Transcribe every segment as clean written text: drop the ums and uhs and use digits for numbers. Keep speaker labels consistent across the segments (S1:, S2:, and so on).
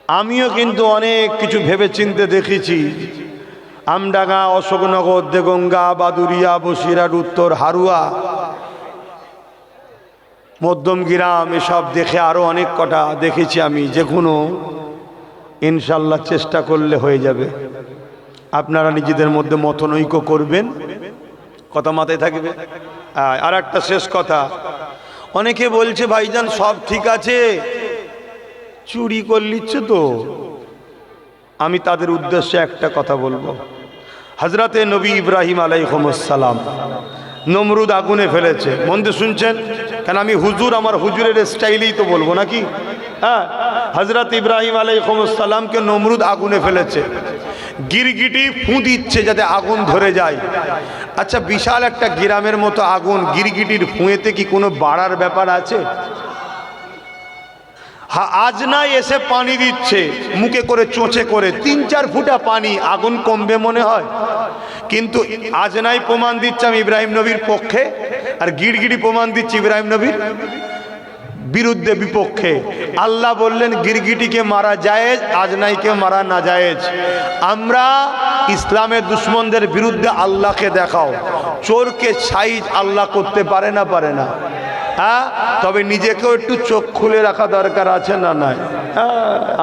S1: আমিও কিন্তু অনেক কিছু ভেবে চিনতে দেখেছি। আমডাঙ্গা, অশোকনগর, দেগঙ্গা, বাদুরিয়া, বসিরহাট, উত্তর হারুয়া, মধ্যমগ্রাম, এসব দেখে আরও অনেক কটা দেখেছি আমি, যেগুলো ইনশাল্লাহ চেষ্টা করলে হয়ে যাবে। আপনারা নিজেদের মধ্যে মতনৈক্য করবেন, কথা মাথায় থাকবে। আর একটা শেষ কথা, অনেকে বলছে ভাইজান সব ঠিক আছে, চুরি করলিচ্ছে তো। আমি তাদের উদ্দেশ্যে একটা কথা বলবো। হযরতে নবী ইব্রাহিম আলাইহিস সালাম নমরুদ আগুনে ফেলেছে, মন দিয়ে শুনছেন? কেন আমি হুজুর, আমার হুজুরের স্টাইলেই তো বলবো নাকি। হ্যাঁ, হযরত ইব্রাহিম আলাইহিস সালামকে নমরুদ আগুনে ফেলেছে, গিরগিটি ফু দিচ্ছে যাতে আগুন ধরে যায়। আচ্ছা, বিশাল একটা গ্রামের মতো আগুন, গিরগিটির ফুঁয়েতে কি কোনো বাড়ার ব্যাপার আছে? আজ নাই এসে পানি দিচ্ছে মুখে করে, চোঁচে করে, 3-4 ফুটা পানি, আগুন কমবে মনে হয়? কিন্তু আজ নাই প্রমাণ দিচ্ছে আমি ইব্রাহিম নবীর পক্ষে, আর গিরগিটি প্রমাণ দিচ্ছে ইব্রাহিম নবীর বিরুদ্ধে, বিপক্ষে। আল্লাহ বললেন গিরগিটিকে মারা জায়েজ, আজনাইকে মারা না জায়েজ। আমরা ইসলামের দুশ্মনদের বিরুদ্ধে আল্লাহকে দেখাও। চোরকে সাইজ আল্লাহ করতে পারে না, পারে না? হ্যাঁ, তবে নিজেকেও একটু চোখ খুলে রাখা দরকার আছে না নাই?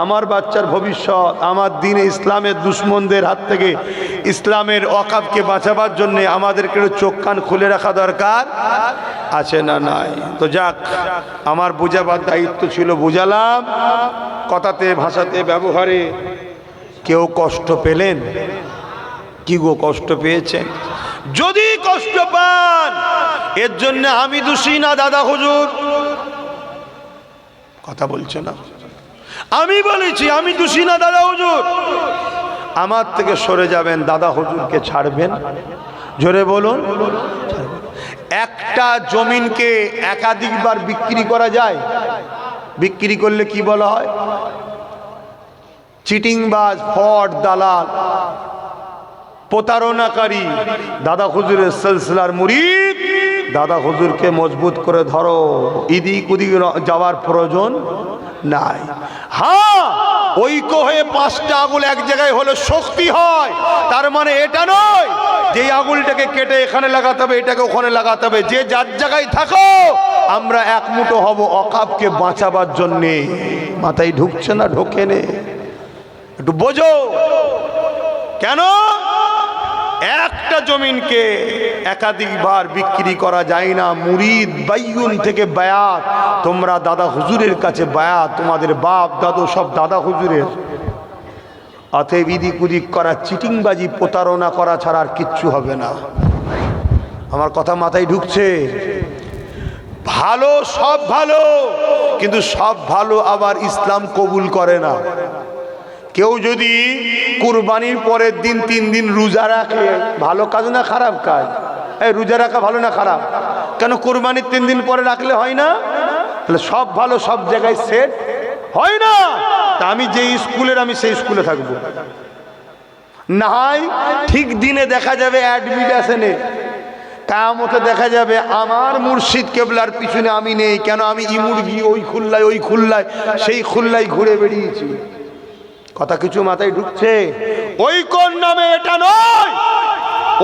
S1: আমার বাচ্চার ভবিষ্যৎ, আমার দিনে ইসলামের দুশ্মনদের হাত থেকে ইসলামের ওয়াকাফকে বাঁচাবার জন্য আমাদেরকে চোখ কান খুলে রাখা দরকার আছে না নাই? তো যাক, আমার বোঝাবার দায়িত্ব ছিল, বুঝালাম। কথাতে, ভাষাতে, ব্যবহারে কেউ কষ্ট পেলেন? কি গো, কষ্ট পেয়েছেন? যদি কষ্ট পান, এর জন্য আমি দোষী না দাদা হুজুর। কথা বলছে না? আমি বলেছি আমি দোষী না দাদা হুজুর। আমার থেকে সরে যাবেন, দাদা হুজুরকে ছাড়বেন। জোরে বলুন। একটা জমিনকে একাধিকবার বিক্রি করা যায়? বিক্রি করলে কি বলা হয়? চিটিংবাজ, ফ্রড, দালাল, প্রতারণাকারী। দাদা হুজুরের সিলসিলার মুরিদ, দাদা হুজুরকে মজবুত করে ধরো, এদিক ওদিক যাওয়ার প্রয়োজন নাই। হ্যাঁ, ঐক্য হয়ে 5টা আঙুল এক জায়গায় হলে শক্তি হয়, তার মানে এটা নয় যে এই আঙুলটাকে কেটে এখানে লাগাতে হবে, এটাকে ওখানে লাগাতে হবে। যে যার জায়গায় থাকো, আমরা এক মুঠো হব ওয়াকাফকে বাঁচাবার জন্যে। মাথায় ঢুকছে না? ঢোকে নে, একটু বোঝো। কেন? একটা জমিনকে একাধিকবার বিক্রি করা যায় না। মুরিদ বাইয়ুন থেকে বায়াত, তোমরা দাদা হুজুরের কাছে বায়াত, তোমাদের বাপ দাদু সব দাদা হুজুরের। অতএব ইদিক উদিক করা, চিটিংবাজি, প্রতারণা করা ছাড়া আর কিচ্ছু হবে না। আমার কথা মাথায় ঢুকছে? ভালো, সব ভালো, কিন্তু সব ভালো আবার ইসলাম কবুল করে না। কেউ যদি কুরবানির পরের দিন 3 দিন রোজা রাখে, ভালো কাজ না খারাপ কাজ? এই রোজা রাখা ভালো না খারাপ? কেন কুরবানির 3 দিন পরে রাখলে হয় না? তাহলে সব ভালো সব জায়গায় সেট হয় না। তা আমি যে স্কুলের, আমি সেই স্কুলে থাকবো না হয়? ঠিক দিনে দেখা যাবে অ্যাডমিটেশনে, কিয়ামতে দেখা যাবে আমার মুর্শিদ কেবলার পিছনে আমি নেই। কেন? আমি ইমুরগি ওই খুল্লায়, ওই খুল্লায়, সেই খুল্লায় ঘুরে বেরিয়েছি। কথা কিছু মাথায় ঢুকছে? ঐক্যর নামে এটা নয়।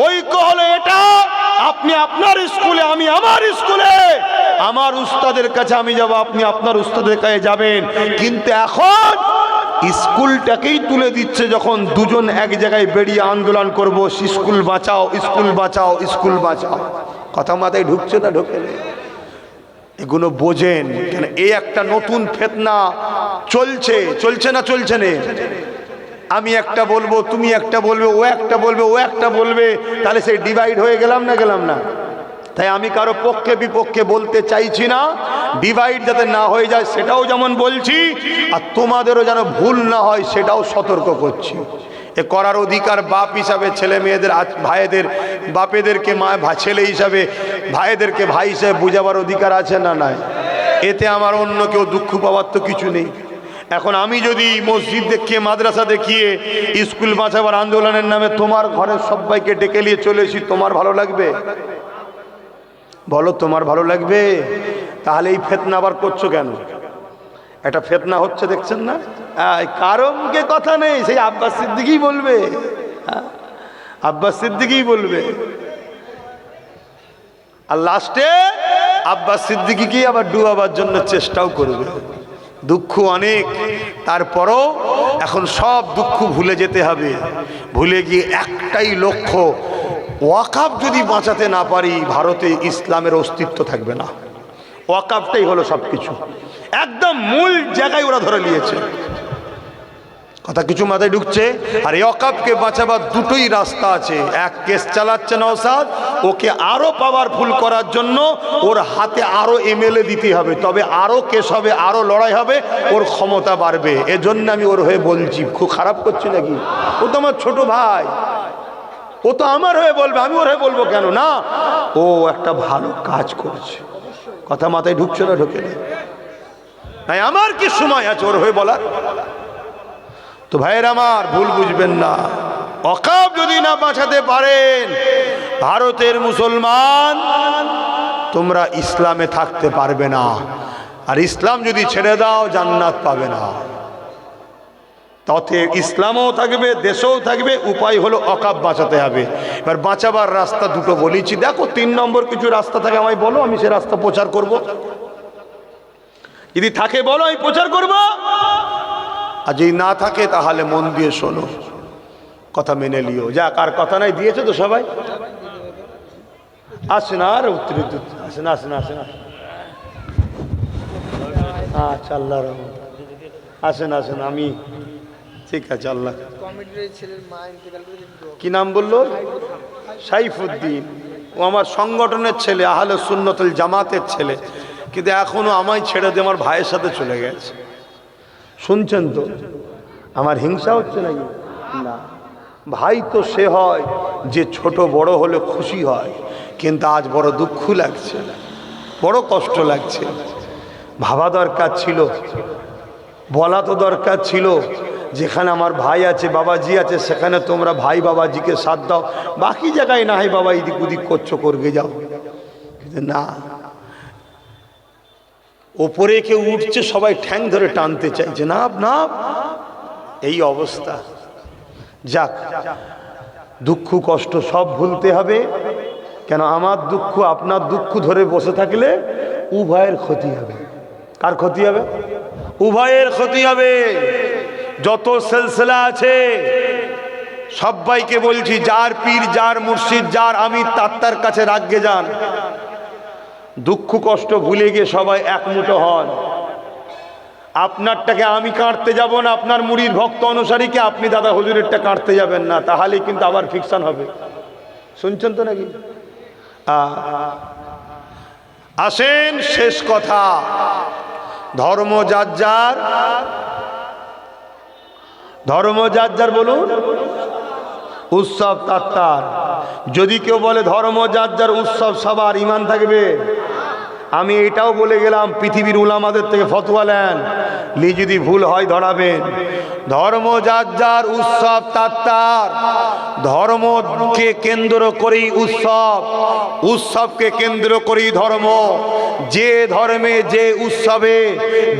S1: ঐক্য হলো এটা, আপনি আপনার স্কুলে, আমি আমার স্কুলে, আমার উস্তাদের কাছে আমি যাব, আপনি আপনার উস্তাদের কাছে যাবেন। কিন্তু এখন স্কুলটাকেই তুলে দিচ্ছে যখন দুজন এক জায়গায় বেরিয়ে আন্দোলন করব, স্কুল বাঁচাও, স্কুল বাঁচাও, স্কুল বাঁচাও। কথা মাথায় ঢুকছে না? ঢোকে? এগুলো বোঝেন। কেন? এই একটা নতুন ফিতনা চলছে, চলছে না? চলছে না? আমি একটা বলবো, তুমি একটা বলবে, ও একটা বলবে, ও একটা বলবে, তাহলে সেই ডিভাইড হয়ে গেলাম না, গেলাম না? তাই আমি কারো পক্ষে বিপক্ষে বলতে চাইছি না। ডিভাইড যাতে না হয়ে যায় সেটাও যেমন বলছি, আর তোমাদেরও যেন ভুল না হয় সেটাও সতর্ক করছি। এ করার অধিকার বাপ হিসাবে ছেলে মেয়েদের, ভাইদের বাপেদেরকে মা, ছেলে হিসাবে ভাইদেরকে ভাই হিসাবে বোঝাবার অধিকার আছে না নাই? এতে আমার অন্য কেউ দুঃখ পাওয়ার তো কিছু নেই। এখন আমি যদি মসজিদ দেখিয়ে, মাদ্রাসা দেখিয়ে, স্কুল বাঁচাবার আন্দোলনের নামে তোমার ঘরের সবাইকে ডেকে নিয়ে চলে এসি, তোমার ভালো লাগবে? বলো, তোমার ভালো লাগবে? তাহলে এই ফিতনা আবার করছো কেন? একটা ফেতনা হচ্ছে দেখছেন না, কারণকে কথা নেই, সেই আব্বাস সিদ্দিকী বলবে, আব্বাস সিদ্দিকী বলবে। আর লাস্টে আব্বাস সিদ্দিকীকে আবার ডুবাবার জন্য চেষ্টাও করবে। দুঃখ অনেক, তারপরও এখন সব দুঃখ ভুলে যেতে হবে। ভুলে গিয়ে একটাই লক্ষ্য, ওয়াকাফ যদি বাঁচাতে না পারি ভারতে ইসলামের অস্তিত্ব থাকবে না। ওয়াকাফটাই হলো সব কিছু, একদম মূল জায়গায় ওরা ধরে নিয়েছে। কথা কিছু মাথায় ঢুকছে? আর এই ওয়াকাফকে বাঁচাবার দুটোই রাস্তা আছে। এক, কেস চালাচ্ছে নওশাদ, ওকে আরো পাওয়ারফুল করার জন্য ওর হাতে আরো এমএলএ দিতে হবে, তবে আরো কেস হবে, আরো লড়াই হবে, ওর ক্ষমতা বাড়বে। এজন্য আমি ওর হয়ে বলছি। খুব খারাপ করছি নাকি? ও তো আমার ছোট ভাই, ও তো আমার হয়ে বলবে, আমি ওর হয়ে বলবো কেন? না, ও একটা ভালো কাজ করছে। কথা মাথায় ঢুকছে না? ঢোকে না? নাই আমার কি সময় আছে ওর হয়ে বলার? তো ভাইয়ের আমার, ভুল বুঝবেন না। ওয়াকাফ যদি না বাঁচাতে পারেন ভারতের মুসলমান, তোমরা ইসলামে থাকতে পারবে না। আর ইসলাম যদি ছেড়ে দাও জান্নাত পাবে না। তথে ইসলামও থাকবে, দেশও থাকবে। উপায় হলো ওয়াকাফ বাঁচাতে হবে। এবার বাঁচাবার রাস্তা দুটো বলেছি। দেখো 3 নম্বর কিছু রাস্তা থাকে আমায় বলো, আমি সে রাস্তা প্রচার করব। যদি থাকে বলো, আমি প্রচার করব। আর যদি না থাকে তাহলে মন দিয়ে শোনো, কথা মেনে লিও। যাক, আর কথা নাই, দিয়েছে তো সবাই। আসেন আর উত্তরিত আসেন, আসেন, আসেন, আচ্ছা, আল্লাহ রহমান, আসেন, আসেন। আমি ঠিক আছে, আল্লাহ। কি নাম বললো? সাইফুদ্দিন। ও আমার সংগঠনের ছেলে, আহলে সুন্নতুল জামাতের ছেলে, কিন্তু এখনো আমায় ছেড়ে দিয়ে আমার ভাইয়ের সাথে চলে গেছে। শুনছেন তো? আমার হিংসা হচ্ছে নাকি? না, ভাই তো সে হয় যে ছোট বড় হলে খুশি হয়, কিন্তু আজ বড় দুঃখ লাগছে, বড় কষ্ট লাগছে। ভাবা দরকার ছিল, বলা তো দরকার ছিল, যেখানে আমার ভাই আছে, বাবাজি আছে, সেখানে তোমরা ভাই বাবাজিকে সাথ দাও, বাকি জায়গায় না হয় বাবা এদিক ওদিক করছো, করবে যাও। কিন্তু না, ওপরে কেউ উঠছে, সবাই ঠ্যাং ধরে টানতে চাইছে, না না, এই অবস্থা। যাক, দুঃখ কষ্ট সব ভুলতে হবে। কেন? আমার দুঃখ আপনার দুঃখ ধরে বসে থাকলে উভয়ের ক্ষতি হবে। কার ক্ষতি হবে? উভয়ের ক্ষতি হবে। যত সিলসিলা আছে সবাইকে বলছি, যার পীর, যার মুর্শিদ, যার আমির, তার কাছে রাগগে যান। দুঃখ কষ্ট ভুলে গিয়ে সবাই এক মুঠো হন। আপনারটাকে আমি কাটতে যাব না, আপনার মুরিদ ভক্ত অনুসারীকে আপনি দাদা হুজুরেরটা কাটতে যাবেন না, তাহলে কিন্তু আবার ফিকশন হবে। শুনছেন তো নাকি? আসেন, শেষ কথা, ধর্ম যার যার, ধর্ম যার যার বলুন, উৎসব তার। যদি কেউ বলে ধর্ম যার যার, উৎসব সবার, ইমান থাকবে। আমি এটাও বলে গেলাম, পৃথিবীর উলামাদের থেকে ফতোয়া নেন, যদি ভুল হয় ধরাবেন। ধর্ম যার যার, উৎসব তার। ধর্মকে কেন্দ্র করেই উৎসব, উৎসবকে কেন্দ্র করেই ধর্ম। যে ধর্মে, যে উৎসবে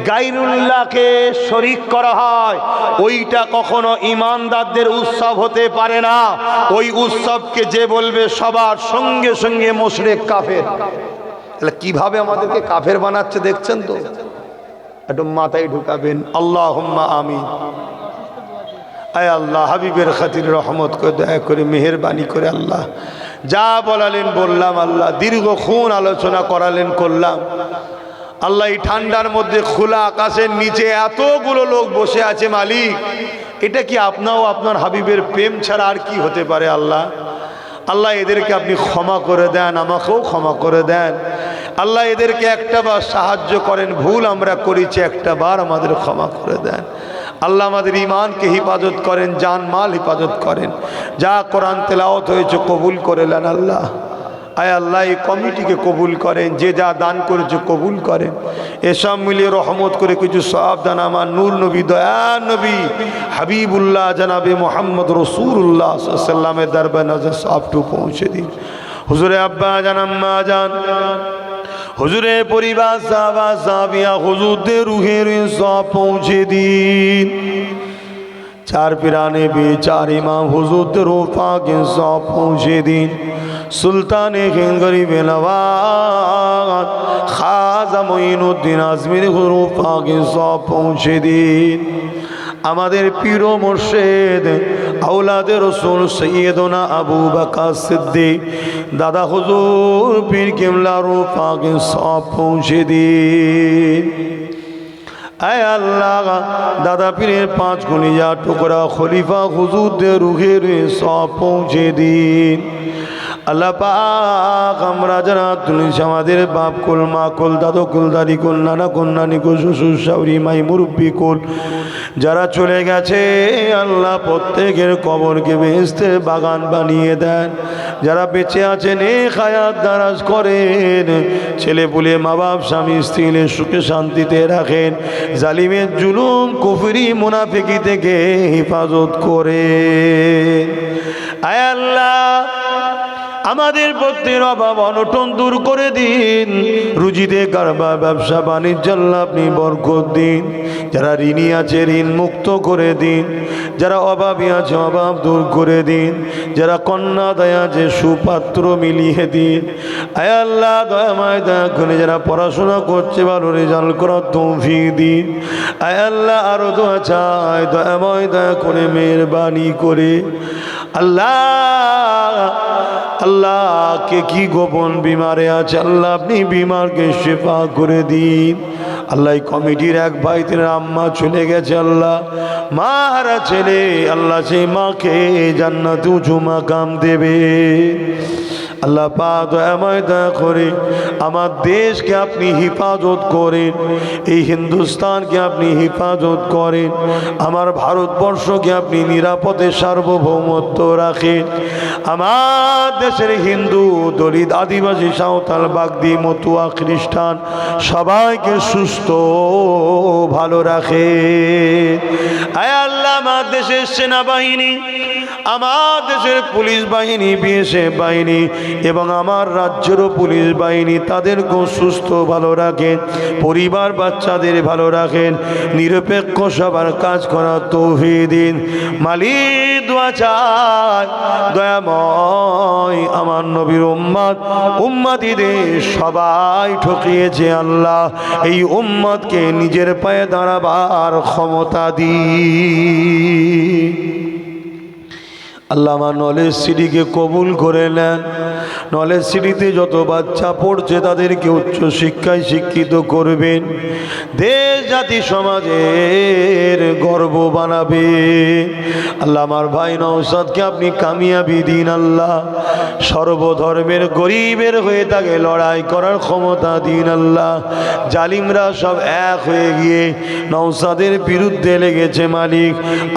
S1: গায়রুল্লাহকে শরীক করা হয়, ওইটা কখনো ইমানদারদের উৎসব হতে পারে না। ওই উৎসবকে যে বলবে সবার সঙ্গে সঙ্গে মুশরিক, কাফের। তাহলে কিভাবে আমাদেরকে কাফের বানাচ্ছে দেখছেন তো? একটু মাথায় ঢুকাবেন। আল্লাহুম্মা আমিন। আয় আল্লাহ, হাবিবের খাতির রহমত করে, দয়া করে, মেহেরবানি করে আল্লাহ যা বলালেন বললাম। আল্লাহ দীর্ঘক্ষণ আলোচনা করালেন, করলাম। আল্লাহ এই ঠান্ডার মধ্যে খোলা আকাশের নিচে এতগুলো লোক বসে আছে মালিক, এটা কি আপনাও আপনার হাবিবের প্রেম ছাড়া আর কি হতে পারে? আল্লাহ, আল্লাহ এদেরকে আপনি ক্ষমা করে দেন, আমাকেও ক্ষমা করে দেন। আল্লাহ এদেরকে একটা বার সাহায্য করেন, ভুল আমরা করেছি, একটা বার আমাদের ক্ষমা করে দেন। আল্লাহ আমাদের ঈমানকে হিফাজত করেন, জান মাল হিফাজত করেন। যা কোরআন তেলাওয়াত হয়েছে কবুল করে নেন আল্লাহ। আয় আল্লাহ এই কমিটিকে কবুল করেন, যে যা দান করেছে কবুল করেন। এসব মিলিয়ে রহমত করে কিছু সওয়াব দান আমার নূর নবী, দয়া নবী হাবিবুল্লাহ জনাবে মোহাম্মদ রসুল্লাহ সাল্লামের দরবারে নজর সবটু পৌঁছে দিন। হুজুরে আব্বা জান, আম্মা জান, হুজুরের পরিবার সাহাবা সাহাবিয়া হুজুরদের রুহের সব পৌঁছে দিন। চার পিরানে চার ইমাম হুজুরদের রূহ পাকে সব পৌঁছে দিন। সুলতানে হিন্দ গরিবে নওয়াজ খাজা মঈনুদ্দিন আজমির রূহ পাকে সব পৌঁছে দিন। আমাদের পীর ও মুর্শিদ আওলাদে রাসূল সৈয়দনা আবু বকর সিদ্দিক দাদা হুজুর পীর কিবলা রূহ পাকে সব পৌঁছে দিন। আয় আল্লাহ, দাদা পীরের পাঁচ গুণিয়া টুকরা খলিফা হুজুরদের রুহের সব পৌঁছে দিন। আল্লাহ পাক আমরা যারা তুলেছি আমাদের বাপ কুল মা কুল দাদু কুল দাদি কুল নানা কুল নানি কুল শ্বশুর শাশুড়ি মাই মুরব্বী কুল যারা চলে গেছে আল্লাহ প্রত্যেকের কবরকে বেহেশতের বাগান বানিয়ে দেন। যারা বেঁচে আছেন নেক হায়াত দারাজ করেন, ছেলে পুলে মা বাপ স্বামী স্ত্রীকে সুখে শান্তিতে রাখেন, জালিমের জুলুম কুফরি মুনাফিকি থেকে হেফাজত করেন। আয় আল্লাহ আমাদের প্রত্যেকের অভাব অনটন দূর করে দিন। রুজিতে কারবার ব্যবসা বাণিজ্য আল্লাহ আপনি বরকত দিন। যারা ঋণী আছে ঋণ মুক্ত করে দিন। যারা অভাবী আছে অভাব দূর করে দিন। যারা কন্যা দয়া আছে সুপাত্র মিলিয়ে দিন। আয় আল্লাহ দয়াময় দয়া করে যারা পড়াশোনা করছে ভালো রেজাল্ট করার তৌফিক দিন। আয় আল্লাহ আরো দোয়া চাই দয়াময় দয়া করে মেহেরবানি করে। আল্লাহ আল্লাহ কে কি গোপন বিমারে আছে আল্লাহ আপনি বিমারকে শিফা করে দিন। আল্লাহ কমিটির এক ভাই তিনি আম্মা চলে গেছে, আল্লাহ মা হারা ছেলে, আল্লাহ সেই মাকে জান্নাতে উঁচু মাকাম দেবে। আল্লাহ পাক দয়াময় দয়া করে আমার দেশকে আপনি হিফাজত করেন, এই হিন্দুস্তানকে আপনি হিফাজত করেন, আমার ভারতবর্ষকে আপনি নিরাপদে সার্বভৌমত্ব রাখেন। আমার দেশের হিন্দু দলিত আদিবাসী সাঁওতাল বাগদি মতুয়া খ্রিস্টান সবাইকে সুস্থ ভালো রাখে। আয় আল্লাহ আমার দেশের সেনাবাহিনী, আমার দেশের পুলিশ বাহিনী বিএসএফ বাহিনী এবং আমার রাজ্যেরও পুলিশ বাহিনী তাদেরকেও সুস্থ ভালো রাখেন, পরিবার বাচ্চাদের ভালো রাখেন, নিরপেক্ষ সবার কাজ করার তৌফিক দিন। মালিক দোয়া চাই দয়াময় আমার নবীর উম্মতিদের সবাই ঠকিয়েছে আল্লাহ এই উম্মতকে নিজের পায়ে দাঁড়াবার ক্ষমতা দিন। আল্লাহ আমার নলেজ সিটিকে কবুল করে নেন। নলেজ সিটিতে যত বাচ্চা পড়ছে তাদেরকে উচ্চ শিক্ষায় শিক্ষিত করবেন, দেশ জাতি সমাজের গর্ব বানাবে। আল্লাহ আমার ভাই নওশাদকে আপনি কামিয়াবি দিন। আল্লাহ সর্বধর্মের গরিবের হয়ে তাকে লড়াই করার ক্ষমতা দিন। আল্লাহ জালিমরা সব এক হয়ে গিয়ে নওশাদের বিরুদ্ধে লেগেছে, মালিক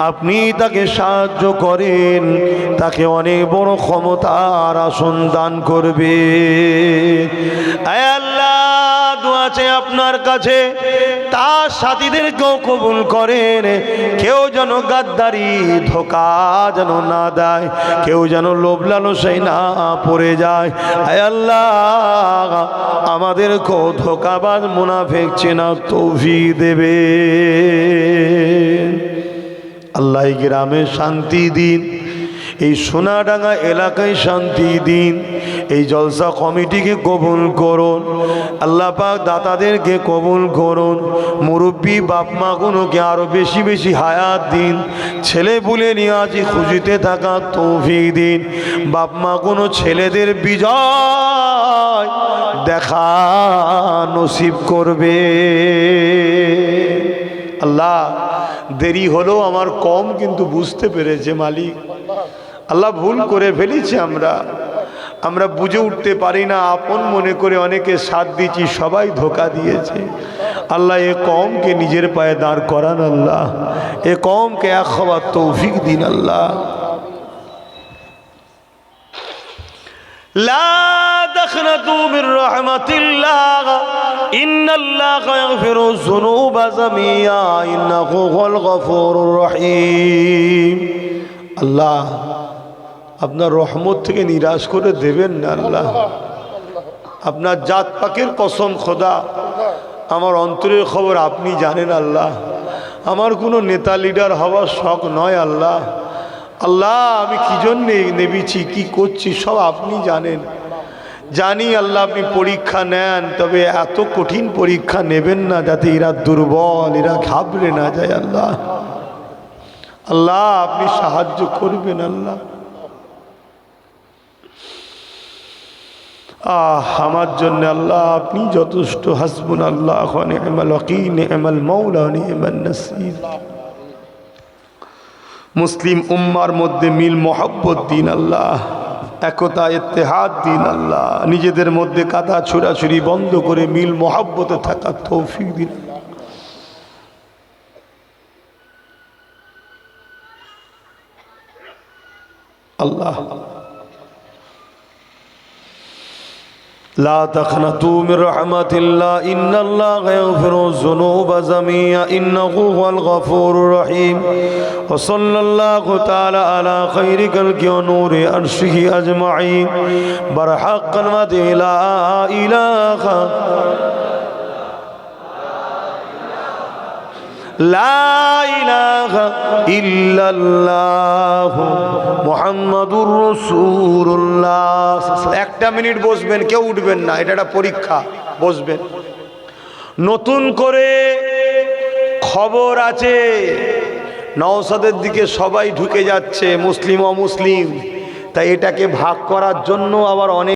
S1: আপনি তাকে সাহায্য করেন, তাকে অনেক বড় ক্ষমতার আসন দান করবে। আয় আল্লাহ দোয়া চাই আপনার কাছে তার সাথীদেরকেও কবুল করেন। কেউ যেন গাদ্দারি ধোঁকা যেন না দেয়, কেউ যেন লোভ লালসায় না পড়ে যায়। আয় আল্লাহ আমাদেরকেও ধোঁকাবাজ মুনাফিক চেনা তৌফিক দেবে। আল্লাহ গ্রামে শান্তি দিন, এই সোনাডাঙ্গা এলাকায় শান্তি দিন। এই জলসা কমিটিকে কবুল করুন আল্লাহ পাক, দাতাদেরকে কবুল করুন, মুরব্বী বাপ মাগুলোকে আরো বেশি বেশি হায়াত দিন, ছেলে বুলে নিয়ে আজ খুশিতে থাকা তৌফিক দিন। বাপ মাগুলো ছেলেদের বিজয় দেখা নসিব করবে। আল্লাহ দেরি হলো আমার কম, কিন্তু বুঝতে পেরেছে মালিক। আল্লাহ ভুল করে ফেলেছি, আমরা বুঝে উঠতে পারি না, আপন মনে করে অনেকে সাথ দিচ্ছি, সবাই ধোঁকা দিয়েছে। আল্লাহ এ কওমকে নিজের পায়ে দাঁড় করান, আল্লাহ এ কওমকে এক হওয়ার তৌফিক দিন। আল্লাহ লা তাখনাতু মির রাহমাতিল্লাহ ইন্নাল্লাহা ইয়াগফিরু যুনুবা জামিয়া ইন্নাহু হুয়াল গফুরুর রহিম। আল্লাহ আপনার রহমত থেকে নিরাশ করে দেবেন না। আল্লাহ আপনার জাত পাকের কসম খোদা, আমার অন্তরের খবর আপনি জানেন আল্লাহ। আমার কোনো নেতা লিডার হওয়ার শখ নয় আল্লাহ। আল্লাহ আমি কি জন্যে নেবেছি, কি করছি সব আপনি জানেন। জানি আল্লাহ আপনি পরীক্ষা নেন, তবে এত কঠিন পরীক্ষা নেবেন না যাতে এরা দুর্বল, এরা ঘাবড়ে না যায়। আল্লাহ আল্লাহ আপনি সাহায্য করবেন আল্লাহ। আমার জন্য আল্লাহ আপনি যথেষ্ট। হাসবুনাল্লাহ ওয়া নি'মাল ওয়াকিল, নি'মাল মাওলা, নি'মান নাসির। মুসলিম উম্মার মধ্যে মিল মোহাব্বত দিন আল্লাহ, একতা ইত্তেহাদ দিন আল্লাহ। নিজেদের মধ্যে কাদা ছুড়াছুরি বন্ধ করে মিল মোহাব্বতে থাকার তৌফিক দিন আল্লাহ। لا تقنطوا من رحمة الله إن الله يغفر الذنوب جميعا إنه هو الغفور الرحيم وصلى الله تعالى على خير خلقه ونور عرشه أجمعين برحق كلمة لا إله لا إله إلا الله মুহাম্মাদুর রাসূলুল্লাহ। একটা মিনিট বসবেন, কেউ উঠবেন না, এটা একটা পরীক্ষা। বসবেন। নতুন করে খবর আছে নওশাদের দিকে সবাই ঢুকে যাচ্ছে, মুসলিম অমুসলিম, তাই এটাকে ভাগ করার জন্য আবার অনেক